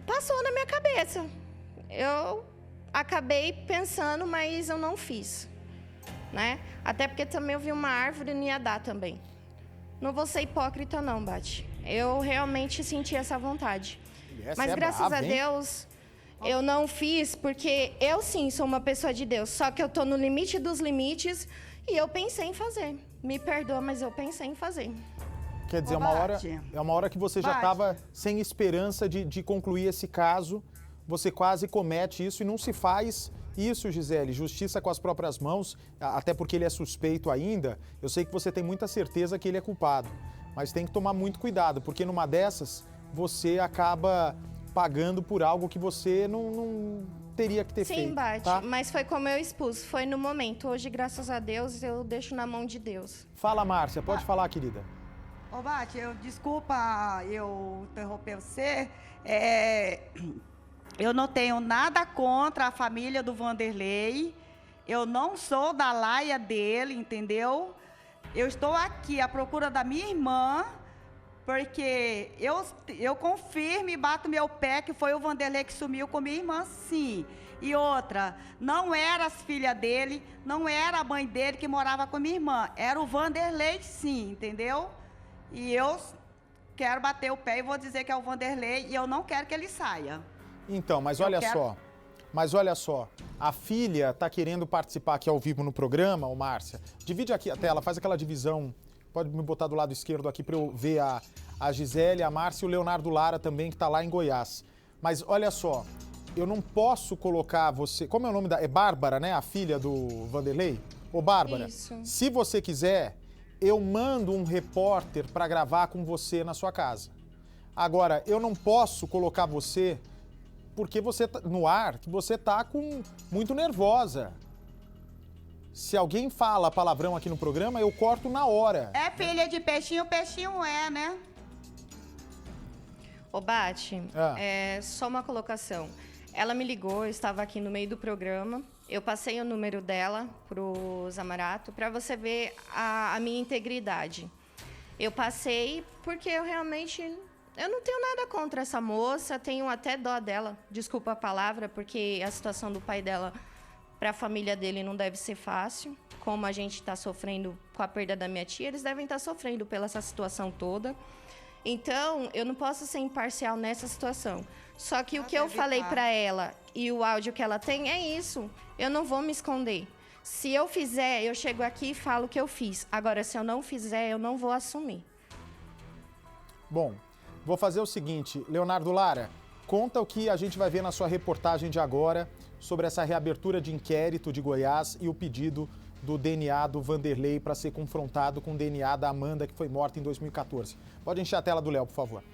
passou na minha cabeça. Eu acabei pensando, mas eu não fiz, né? Até porque também eu vi uma árvore e não ia dar também. Não vou ser hipócrita não, Bate. Eu realmente senti essa vontade. Mas graças a Deus... eu não fiz porque eu, sim, sou uma pessoa de Deus. Só que eu tô no limite dos limites e eu pensei em fazer. Me perdoa, mas eu pensei em fazer. Quer dizer, é uma hora que você já estava sem esperança de concluir esse caso. Você quase comete isso e não se faz isso, Gisele. Justiça com as próprias mãos, até porque ele é suspeito ainda. Eu sei que você tem muita certeza que ele é culpado. Mas tem que tomar muito cuidado, porque numa dessas você acaba... pagando por algo que você não teria que ter feito. Sim, Bate, tá? Mas foi como eu expus, foi no momento. Hoje, graças a Deus, eu deixo na mão de Deus. Fala, Márcia, pode falar, querida. Ô, Bate, desculpa eu interromper você. Eu não tenho nada contra a família do Vanderlei. Eu não sou da laia dele, entendeu? Eu estou aqui à procura da minha irmã, porque eu confirmo e bato meu pé que foi o Vanderlei que sumiu com minha irmã, sim. E outra, não era as filhas dele, não era a mãe dele que morava com minha irmã. Era o Vanderlei, sim, entendeu? E eu quero bater o pé e vou dizer que é o Vanderlei e eu não quero que ele saia. Então, mas olha só. A filha está querendo participar aqui ao vivo no programa, ô Márcia. Divide aqui a tela, faz aquela divisão. Pode me botar do lado esquerdo aqui para eu ver a Gisele, a Márcia e o Leonardo Lara também, que está lá em Goiás. Mas olha só, eu não posso colocar você... Como é o nome da... É Bárbara, né? A filha do Vanderlei? Ô, Bárbara, isso. Se você quiser, eu mando um repórter para gravar com você na sua casa. Agora, eu não posso colocar você, porque você tá no ar, que você tá muito nervosa. Se alguém fala palavrão aqui no programa, eu corto na hora. É filha de peixinho, peixinho é, né? Ô, Bate, só uma colocação. Ela me ligou, eu estava aqui no meio do programa. Eu passei o número dela pro Zamarato para você ver a minha integridade. Eu passei porque eu realmente... Eu não tenho nada contra essa moça, tenho até dó dela, desculpa a palavra, porque a situação do pai dela para a família dele não deve ser fácil. Como a gente está sofrendo com a perda da minha tia, eles devem estar sofrendo pela essa situação toda. Então, eu não posso ser imparcial nessa situação. Só que o que eu falei para ela e o áudio que ela tem é isso. Eu não vou me esconder. Se eu fizer, eu chego aqui e falo o que eu fiz. Agora, se eu não fizer, eu não vou assumir. Bom, vou fazer o seguinte, Leonardo Lara, conta o que a gente vai ver na sua reportagem de agora sobre essa reabertura de inquérito de Goiás e o pedido do DNA do Vanderlei para ser confrontado com o DNA da Amanda, que foi morta em 2014. Pode encher a tela do Léo, por favor.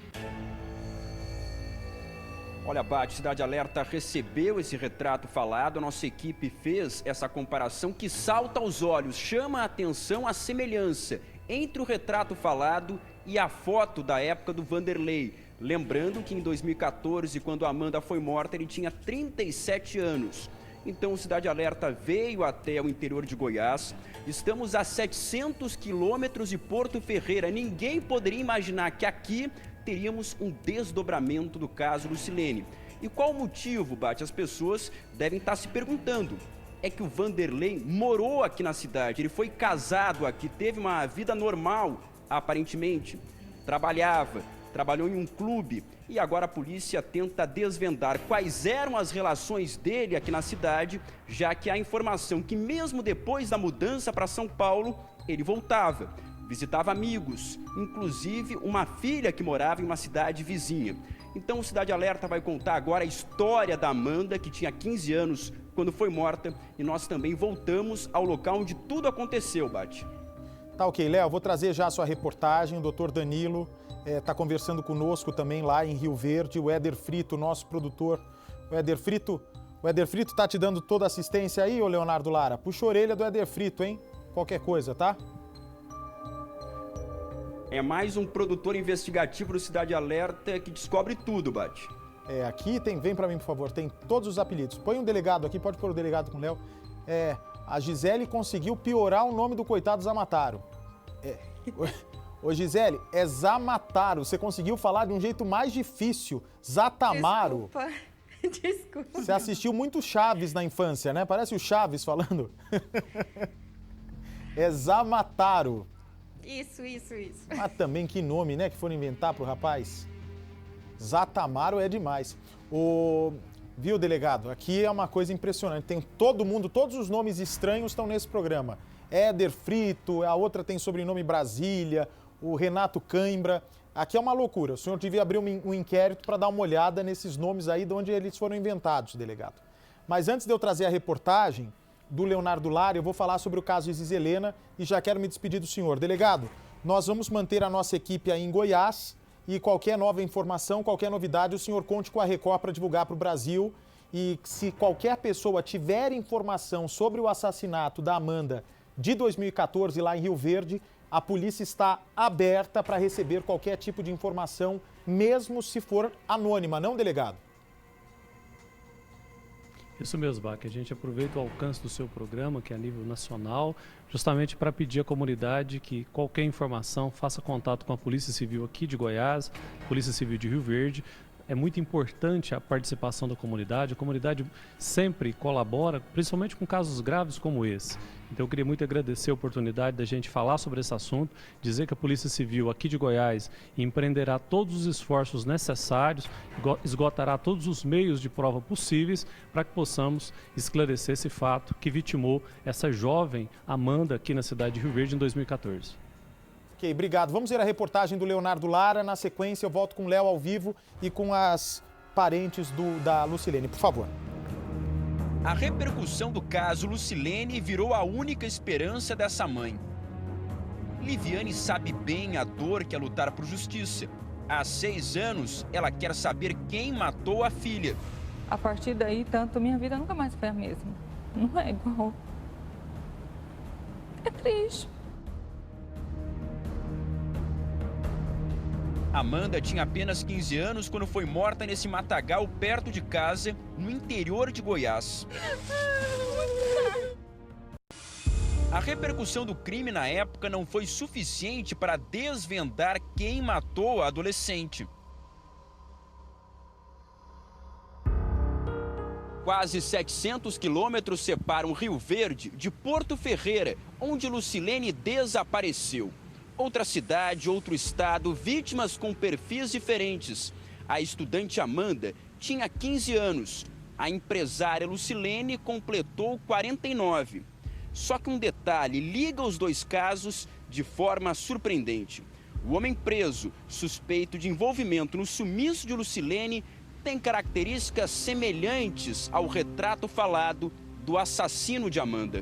Olha, Bate, Cidade Alerta recebeu esse retrato falado, a nossa equipe fez essa comparação que salta aos olhos, chama a atenção a semelhança entre o retrato falado e a foto da época do Vanderlei. Lembrando que em 2014, quando a Amanda foi morta, ele tinha 37 anos. Então, o Cidade Alerta veio até o interior de Goiás. Estamos a 700 quilômetros de Porto Ferreira. Ninguém poderia imaginar que aqui teríamos um desdobramento do caso Lucilene. E qual o motivo, Bate? As pessoas devem estar se perguntando. É que o Vanderlei morou aqui na cidade, ele foi casado aqui, teve uma vida normal, aparentemente. Trabalhou em um clube e agora a polícia tenta desvendar quais eram as relações dele aqui na cidade, já que há informação que mesmo depois da mudança para São Paulo, ele voltava, visitava amigos, inclusive uma filha que morava em uma cidade vizinha. Então o Cidade Alerta vai contar agora a história da Amanda, que tinha 15 anos quando foi morta, e nós também voltamos ao local onde tudo aconteceu, Bate. Tá ok, Léo, vou trazer já a sua reportagem, o doutor Danilo está conversando conosco também lá em Rio Verde, o Éder Frito, nosso produtor. O Éder Frito tá te dando toda a assistência aí, ô Leonardo Lara? Puxa a orelha do Éder Frito, hein? Qualquer coisa, tá? É mais um produtor investigativo do Cidade Alerta que descobre tudo, Bate. Aqui vem pra mim, por favor, tem todos os apelidos. Põe um delegado aqui, pode pôr o delegado com o Léo. A Gisele conseguiu piorar o nome do coitado Zamataro. Ô Gisele, é Zamataro, você conseguiu falar de um jeito mais difícil, Zatamaro. Desculpa. Você assistiu muito Chaves na infância, né? Parece o Chaves falando. É Zamataro. Isso. Ah, também que nome, né, que foram inventar pro rapaz. Zatamaro é demais. Viu, delegado? Aqui é uma coisa impressionante. Tem todo mundo, todos os nomes estranhos estão nesse programa. Éder Frito, a outra tem sobrenome Brasília, o Renato Cãibra. Aqui é uma loucura. O senhor devia abrir um inquérito para dar uma olhada nesses nomes aí de onde eles foram inventados, delegado. Mas antes de eu trazer a reportagem do Leonardo Lara, eu vou falar sobre o caso Isis Helena e já quero me despedir do senhor. Delegado, nós vamos manter a nossa equipe aí em Goiás e qualquer nova informação, qualquer novidade, o senhor conte com a Record para divulgar para o Brasil. E se qualquer pessoa tiver informação sobre o assassinato da Amanda de 2014 lá em Rio Verde, a polícia está aberta para receber qualquer tipo de informação, mesmo se for anônima, não, delegado? Isso mesmo, Bach. A gente aproveita o alcance do seu programa, que é a nível nacional, justamente para pedir à comunidade que qualquer informação faça contato com a Polícia Civil aqui de Goiás, Polícia Civil de Rio Verde. É muito importante a participação da comunidade. A comunidade sempre colabora, principalmente com casos graves como esse. Então eu queria muito agradecer a oportunidade da gente falar sobre esse assunto, dizer que a Polícia Civil aqui de Goiás empreenderá todos os esforços necessários, esgotará todos os meios de prova possíveis para que possamos esclarecer esse fato que vitimou essa jovem Amanda aqui na cidade de Rio Verde em 2014. Ok, obrigado. Vamos ver a reportagem do Leonardo Lara. Na sequência, eu volto com o Léo ao vivo e com as parentes da Lucilene. Por favor. A repercussão do caso Lucilene virou a única esperança dessa mãe. Liviane sabe bem a dor que é lutar por justiça. Há 6 anos, ela quer saber quem matou a filha. A partir daí, tanto minha vida nunca mais foi a mesma. Não é igual. É triste. Amanda tinha apenas 15 anos quando foi morta nesse matagal perto de casa, no interior de Goiás. A repercussão do crime na época não foi suficiente para desvendar quem matou a adolescente. Quase 700 quilômetros separam Rio Verde de Porto Ferreira, onde Lucilene desapareceu. Outra cidade, outro estado, vítimas com perfis diferentes. A estudante Amanda tinha 15 anos. A empresária Lucilene completou 49. Só que um detalhe liga os dois casos de forma surpreendente. O homem preso, suspeito de envolvimento no sumiço de Lucilene, tem características semelhantes ao retrato falado do assassino de Amanda.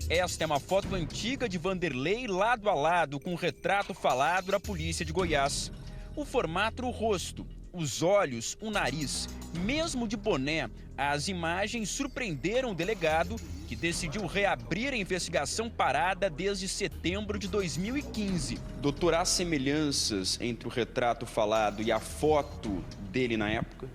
Esta é uma foto antiga de Vanderlei lado a lado com o retrato falado da polícia de Goiás. O formato, o rosto, os olhos, o nariz, mesmo de boné, as imagens surpreenderam o delegado, que decidiu reabrir a investigação parada desde setembro de 2015. Doutor, há semelhanças entre o retrato falado e a foto dele na época?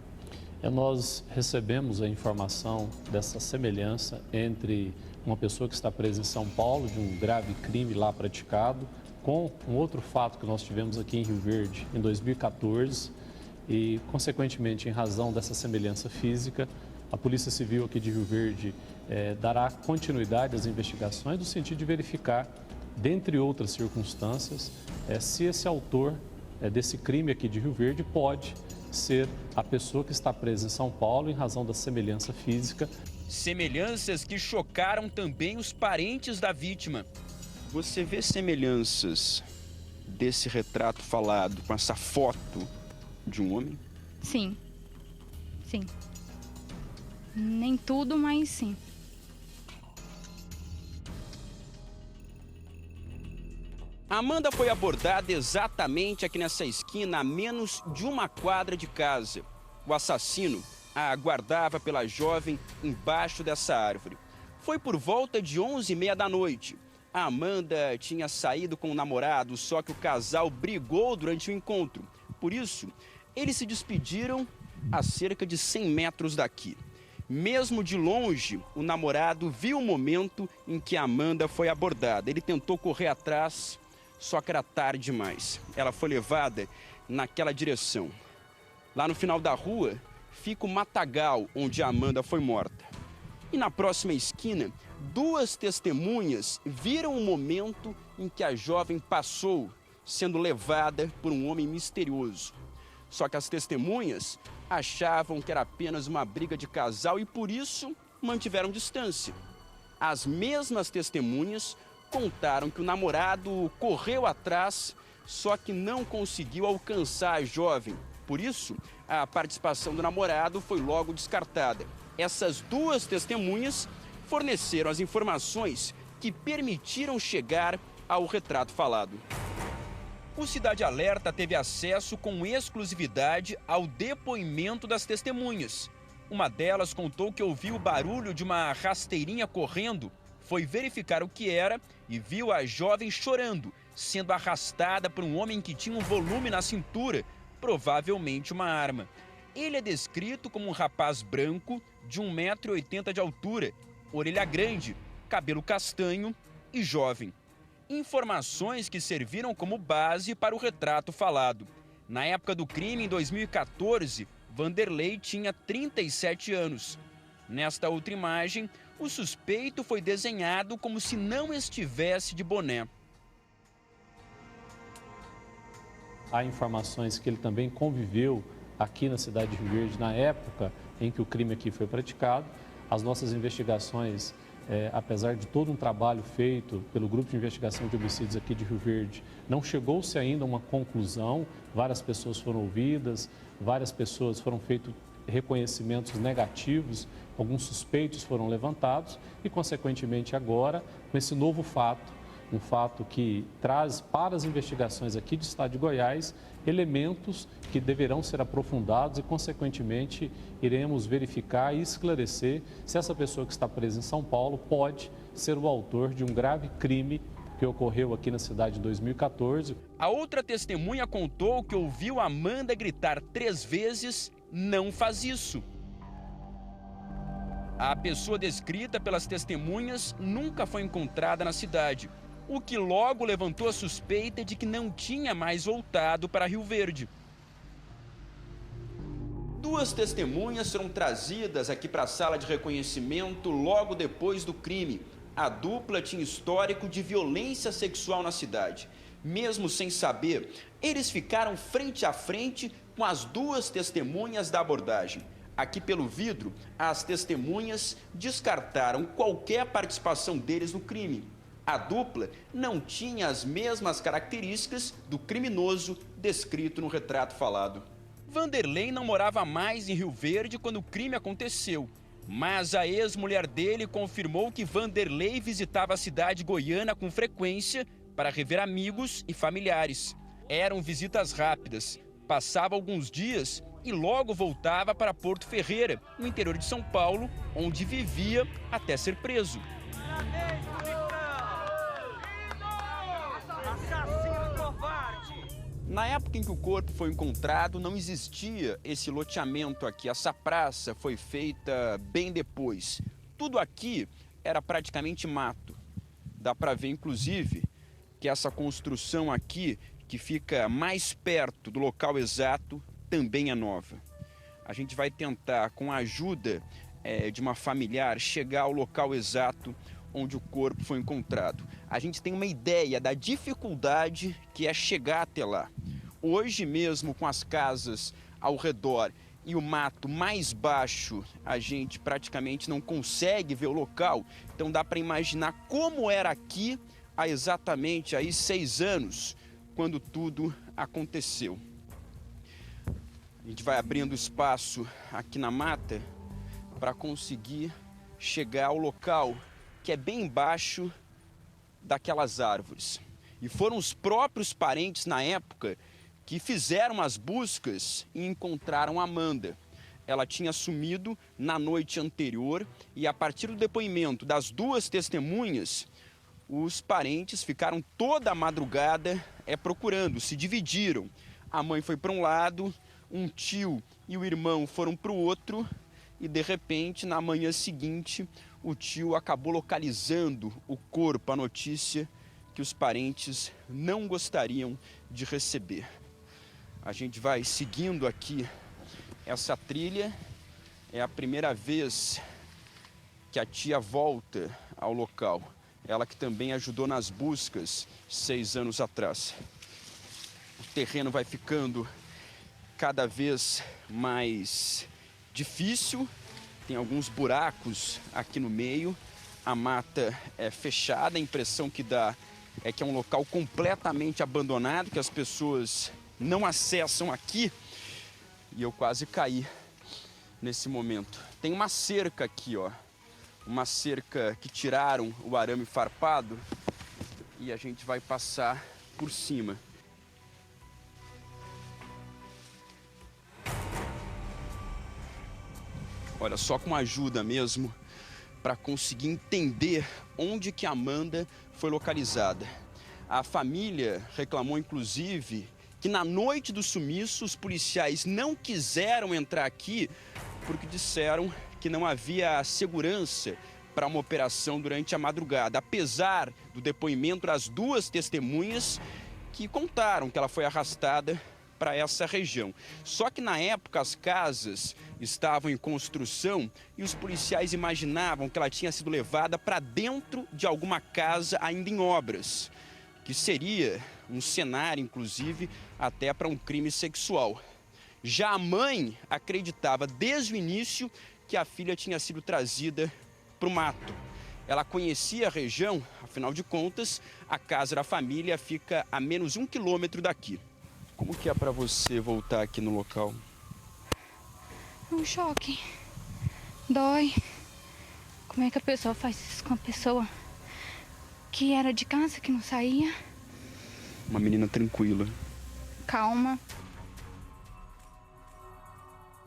Nós recebemos a informação dessa semelhança entre uma pessoa que está presa em São Paulo, de um grave crime lá praticado, com um outro fato que nós tivemos aqui em Rio Verde em 2014 e, consequentemente, em razão dessa semelhança física, a Polícia Civil aqui de Rio Verde dará continuidade às investigações no sentido de verificar, dentre outras circunstâncias, se esse autor desse crime aqui de Rio Verde pode ser a pessoa que está presa em São Paulo em razão da semelhança física. Semelhanças que chocaram também os parentes da vítima. Você vê semelhanças desse retrato falado com essa foto de um homem? Sim. Sim. Nem tudo, mas sim. Amanda foi abordada exatamente aqui nessa esquina, a menos de uma quadra de casa. O assassino a aguardava pela jovem embaixo dessa árvore. Foi por volta de 11h30 da noite. A Amanda tinha saído com o namorado, só que o casal brigou durante o encontro. Por isso, eles se despediram a cerca de 100 metros daqui. Mesmo de longe, o namorado viu o momento em que a Amanda foi abordada. Ele tentou correr atrás, só que era tarde demais. Ela foi levada naquela direção. Lá no final da rua, fica o matagal onde a Amanda foi morta. E na próxima esquina, duas testemunhas viram o momento em que a jovem passou, sendo levada por um homem misterioso. Só que as testemunhas achavam que era apenas uma briga de casal e por isso mantiveram distância. As mesmas testemunhas contaram que o namorado correu atrás, só que não conseguiu alcançar a jovem. Por isso, a participação do namorado foi logo descartada. Essas duas testemunhas forneceram as informações que permitiram chegar ao retrato falado. O Cidade Alerta teve acesso com exclusividade ao depoimento das testemunhas. Uma delas contou que ouviu o barulho de uma rasteirinha correndo, foi verificar o que era e viu a jovem chorando, sendo arrastada por um homem que tinha um volume na cintura, provavelmente uma arma. Ele é descrito como um rapaz branco de 1,80 m de altura, orelha grande, cabelo castanho e jovem. Informações que serviram como base para o retrato falado. Na época do crime, em 2014, Vanderlei tinha 37 anos. Nesta outra imagem, o suspeito foi desenhado como se não estivesse de boné. Há informações que ele também conviveu aqui na cidade de Rio Verde na época em que o crime aqui foi praticado. As nossas investigações, apesar de todo um trabalho feito pelo Grupo de Investigação de Homicídios aqui de Rio Verde, não chegou-se ainda a uma conclusão. Várias pessoas foram ouvidas, várias pessoas foram feitos reconhecimentos negativos, alguns suspeitos foram levantados e, consequentemente, agora, com esse novo fato, um fato que traz para as investigações aqui do estado de Goiás elementos que deverão ser aprofundados e, consequentemente, iremos verificar e esclarecer se essa pessoa que está presa em São Paulo pode ser o autor de um grave crime que ocorreu aqui na cidade em 2014. A outra testemunha contou que ouviu Amanda gritar 3 vezes: "Não faz isso". A pessoa descrita pelas testemunhas nunca foi encontrada na cidade, o que logo levantou a suspeita de que não tinha mais voltado para Rio Verde. 2 testemunhas foram trazidas aqui para a sala de reconhecimento logo depois do crime. A dupla tinha histórico de violência sexual na cidade. Mesmo sem saber, eles ficaram frente a frente com as 2 testemunhas da abordagem. Aqui pelo vidro, as testemunhas descartaram qualquer participação deles no crime. A dupla não tinha as mesmas características do criminoso descrito no retrato falado. Vanderlei não morava mais em Rio Verde quando o crime aconteceu, mas a ex-mulher dele confirmou que Vanderlei visitava a cidade goiana com frequência para rever amigos e familiares. Eram visitas rápidas, passava alguns dias e logo voltava para Porto Ferreira, no interior de São Paulo, onde vivia até ser preso. Na época em que o corpo foi encontrado, não existia esse loteamento aqui. Essa praça foi feita bem depois. Tudo aqui era praticamente mato. Dá para ver, inclusive, que essa construção aqui, que fica mais perto do local exato, também é nova. A gente vai tentar, com a ajuda de uma familiar, chegar ao local exato onde o corpo foi encontrado. A gente tem uma ideia da dificuldade que é chegar até lá. Hoje mesmo, com as casas ao redor e o mato mais baixo, a gente praticamente não consegue ver o local. Então dá para imaginar como era aqui há exatamente aí 6 anos, quando tudo aconteceu. A gente vai abrindo espaço aqui na mata para conseguir chegar ao local que é bem embaixo daquelas árvores. E foram os próprios parentes na época que fizeram as buscas e encontraram Amanda. Ela tinha sumido na noite anterior e a partir do depoimento das 2 testemunhas, os parentes ficaram toda a madrugada procurando, se dividiram. A mãe foi para um lado, um tio e o irmão foram para o outro e de repente na manhã seguinte o tio acabou localizando o corpo, a notícia que os parentes não gostariam de receber. A gente vai seguindo aqui essa trilha, é a primeira vez que a tia volta ao local, ela que também ajudou nas buscas 6 anos atrás. O terreno vai ficando cada vez mais difícil, tem alguns buracos aqui no meio, a mata é fechada, a impressão que dá é que é um local completamente abandonado, que as pessoas não acessam aqui, e eu quase caí nesse momento. Tem uma cerca aqui, ó, uma cerca que tiraram o arame farpado e a gente vai passar por cima. Olha, só com ajuda mesmo para conseguir entender onde que a Amanda foi localizada. A família reclamou, inclusive, que na noite do sumiço os policiais não quiseram entrar aqui porque disseram que não havia segurança para uma operação durante a madrugada, apesar do depoimento das 2 testemunhas que contaram que ela foi arrastada para essa região. Só que na época as casas estavam em construção e os policiais imaginavam que ela tinha sido levada para dentro de alguma casa ainda em obras, que seria um cenário, inclusive, até para um crime sexual. Já a mãe acreditava desde o início que a filha tinha sido trazida para o mato. Ela conhecia a região, afinal de contas, a casa da família fica a menos 1 quilômetro daqui. Como que é para você voltar aqui no local? É um choque. Dói. Como é que a pessoa faz isso com a pessoa que era de casa, que não saía? Uma menina tranquila. Calma.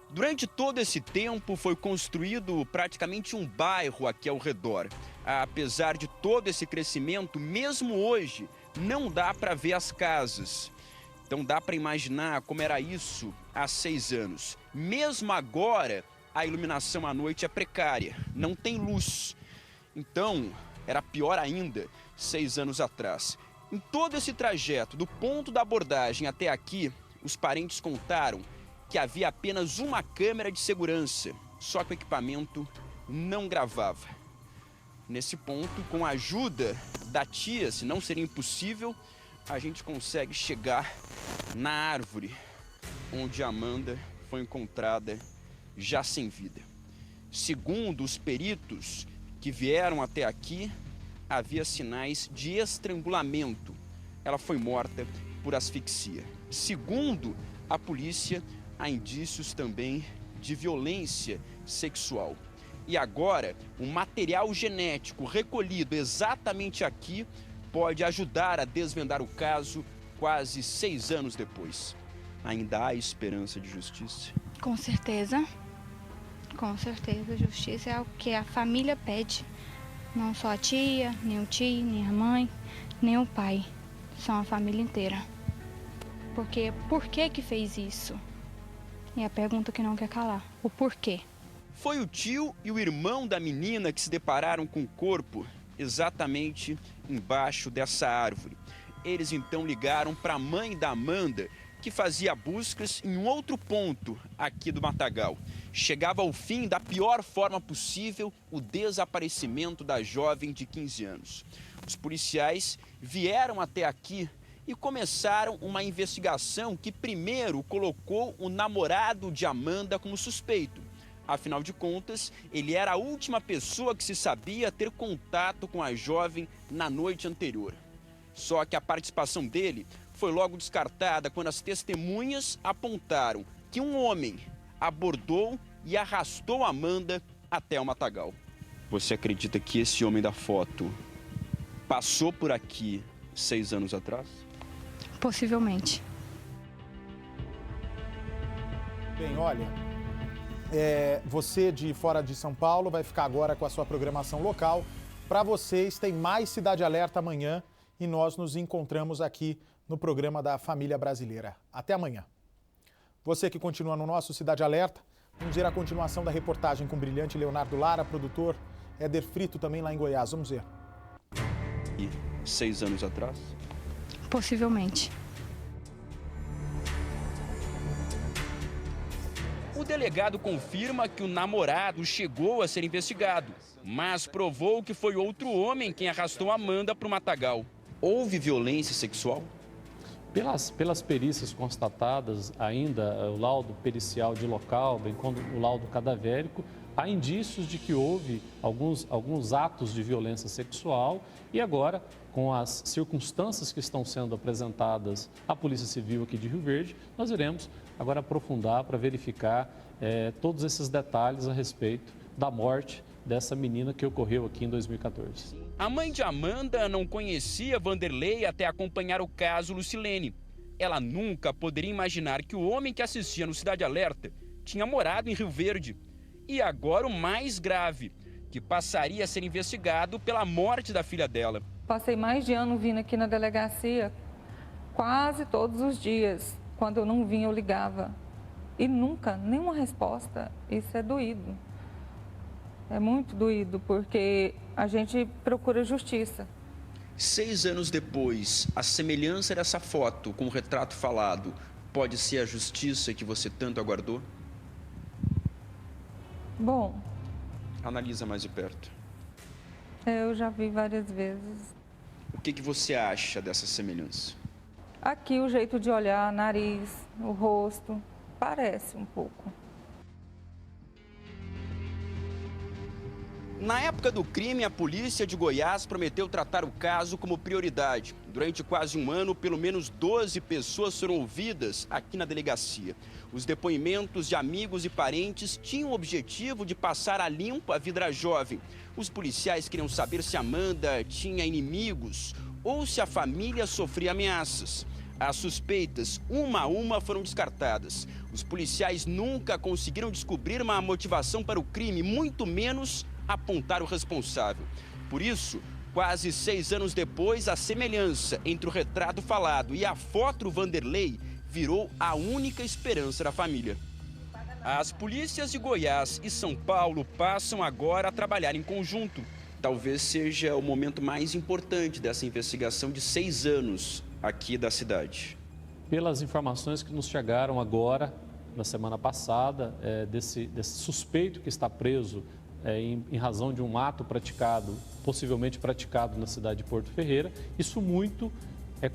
Durante todo esse tempo foi construído praticamente um bairro aqui ao redor. apesar de todo esse crescimento, mesmo hoje, não dá para ver as casas. Então dá para imaginar como era isso há 6 anos. Mesmo agora, a iluminação à noite é precária, não tem luz. Então, era pior ainda 6 anos atrás. Em todo esse trajeto, do ponto da abordagem até aqui, os parentes contaram que havia apenas uma câmera de segurança, só que o equipamento não gravava. Nesse ponto, com a ajuda da tia, se não seria impossível, a gente consegue chegar na árvore onde Amanda foi encontrada já sem vida. Segundo os peritos que vieram até aqui, havia sinais de estrangulamento. Ela foi morta por asfixia. Segundo a polícia, há indícios também de violência sexual. E agora, o material genético recolhido exatamente aqui pode ajudar a desvendar o caso quase 6 anos depois. Ainda há esperança de justiça? Com certeza. Com certeza, justiça é o que a família pede. Não só a tia, nem o tio, nem a mãe, nem o pai. São a família inteira. Porque por que fez isso? É a pergunta que não quer calar. O porquê? Foi o tio e o irmão da menina que se depararam com o corpo exatamente embaixo dessa árvore. Eles então ligaram para a mãe da Amanda, que fazia buscas em um outro ponto aqui do matagal. Chegava ao fim da pior forma possível o desaparecimento da jovem de 15 anos. Os policiais vieram até aqui e começaram uma investigação que primeiro colocou o namorado de Amanda como suspeito. Afinal de contas, ele era a última pessoa que se sabia ter contato com a jovem na noite anterior. Só que a participação dele foi logo descartada quando as testemunhas apontaram que um homem abordou e arrastou Amanda até o matagal. Você acredita que esse homem da foto passou por aqui 6 anos atrás? Possivelmente. Bem, olha, você de fora de São Paulo vai ficar agora com a sua programação local. Para vocês, tem mais Cidade Alerta amanhã e nós nos encontramos aqui no programa da Família Brasileira. Até amanhã. Você que continua no nosso Cidade Alerta, vamos ver a continuação da reportagem com o brilhante Leonardo Lara, produtor Éder Frito também lá em Goiás. Vamos ver. E 6 anos atrás? Possivelmente. O delegado confirma que o namorado chegou a ser investigado, mas provou que foi outro homem quem arrastou Amanda para o matagal. Houve violência sexual? Pelas perícias constatadas, ainda o laudo pericial de local, bem como o laudo cadavérico, há indícios de que houve alguns atos de violência sexual e agora, com as circunstâncias que estão sendo apresentadas à Polícia Civil aqui de Rio Verde, nós iremos agora aprofundar para verificar todos esses detalhes a respeito da morte dessa menina que ocorreu aqui em 2014. A mãe de Amanda não conhecia Vanderlei até acompanhar o caso Lucilene. Ela nunca poderia imaginar que o homem que assistia no Cidade Alerta tinha morado em Rio Verde. E agora o mais grave, que passaria a ser investigado pela morte da filha dela. Passei mais de ano vindo aqui na delegacia, quase todos os dias. Quando eu não vinha, eu ligava. E nunca, nenhuma resposta. Isso é doído. É muito doído, porque a gente procura justiça. 6 anos depois, a semelhança dessa foto com o retrato falado pode ser a justiça que você tanto aguardou? Bom... Analisa mais de perto. Eu já vi várias vezes. O que você acha dessa semelhança? Aqui o jeito de olhar, nariz, o rosto, parece um pouco. Na época do crime, a polícia de Goiás prometeu tratar o caso como prioridade. Durante quase um ano, pelo menos 12 pessoas foram ouvidas aqui na delegacia. Os depoimentos de amigos e parentes tinham o objetivo de passar a limpo a vida da jovem. Os policiais queriam saber se Amanda tinha inimigos ou se a família sofria ameaças. As suspeitas, uma a uma, foram descartadas. Os policiais nunca conseguiram descobrir uma motivação para o crime, muito menos apontar o responsável. Por isso, quase 6 anos depois, a semelhança entre o retrato falado e a foto do Vanderlei virou a única esperança da família. As polícias de Goiás e São Paulo passam agora a trabalhar em conjunto. Talvez seja o momento mais importante dessa investigação de 6 anos aqui da cidade. Pelas informações que nos chegaram agora, na semana passada, desse suspeito que está preso em razão de um ato praticado, possivelmente praticado na cidade de Porto Ferreira, isso muito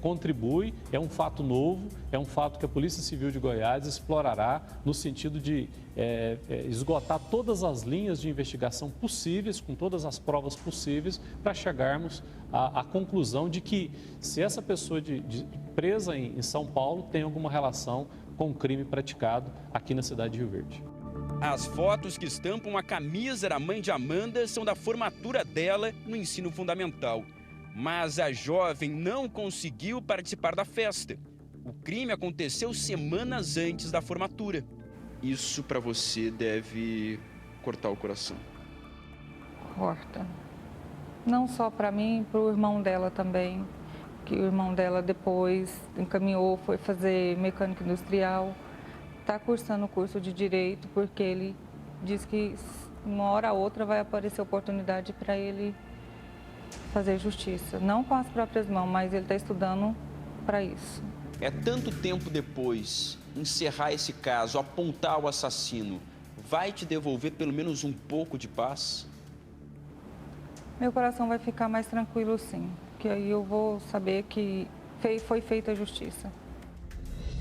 contribui, é um fato novo, é um fato que a Polícia Civil de Goiás explorará no sentido de esgotar todas as linhas de investigação possíveis, com todas as provas possíveis, para chegarmos à conclusão de que se essa pessoa presa em São Paulo tem alguma relação com o crime praticado aqui na cidade de Rio Verde. As fotos que estampam a camisa da mãe de Amanda são da formatura dela no ensino fundamental. Mas a jovem não conseguiu participar da festa. O crime aconteceu semanas antes da formatura. Isso para você deve cortar o coração. Corta. Não só para mim, para o irmão dela também. Que o irmão dela depois encaminhou, foi fazer mecânica industrial. Está cursando o curso de Direito porque ele diz que uma hora ou outra vai aparecer oportunidade para ele fazer justiça. Não com as próprias mãos, mas ele está estudando para isso. É tanto tempo depois, encerrar esse caso, apontar o assassino, vai te devolver pelo menos um pouco de paz? Meu coração vai ficar mais tranquilo sim, que aí eu vou saber que foi feita a justiça.